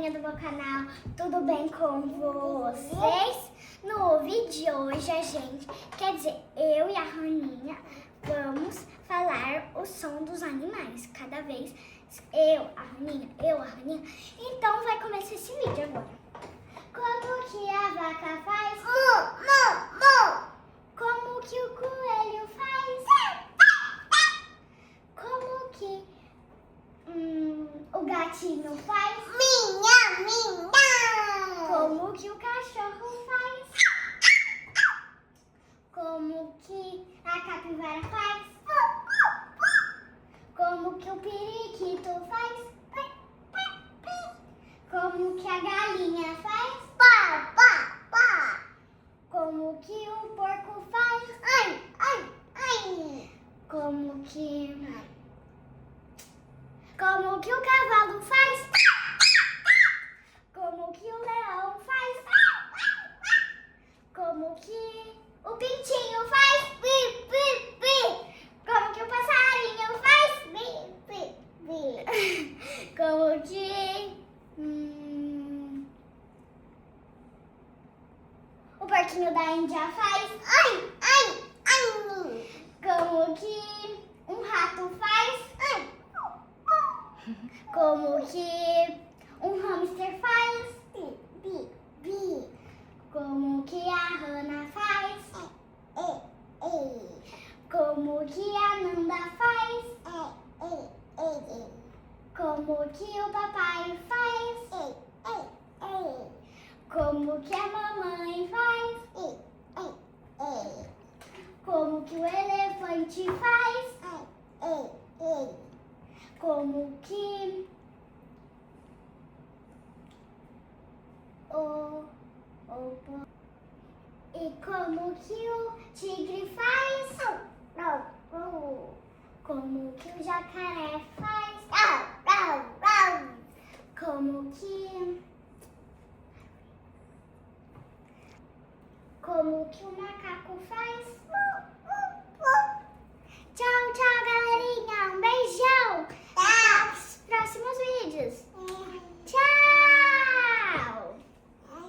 galerinha do meu canal, tudo bem com vocês? No vídeo de hoje eu e a Roninha vamos falar o som dos animais. Cada vez eu, a Roninha. Então vai começar esse vídeo agora. Como que a vaca faz? Como que o coelho faz? Como que o gatinho faz? Como que o cachorro faz? Como que a capivara faz? Como que o periquito faz? Como que a galinha faz? Como que o porco faz? Como que o cavalo faz? Como que o leão faz? Como que o pintinho faz? Como que o passarinho faz? Como que o porquinho da Índia faz? Como que um rato faz? Como que um hamster faz? Como que a rana faz? Como que a Nanda faz? Como que o papai faz? Como que a mamãe faz? Como que o elefante faz? Como que como que o tigre faz? Como que o jacaré faz? Como que o macaco faz?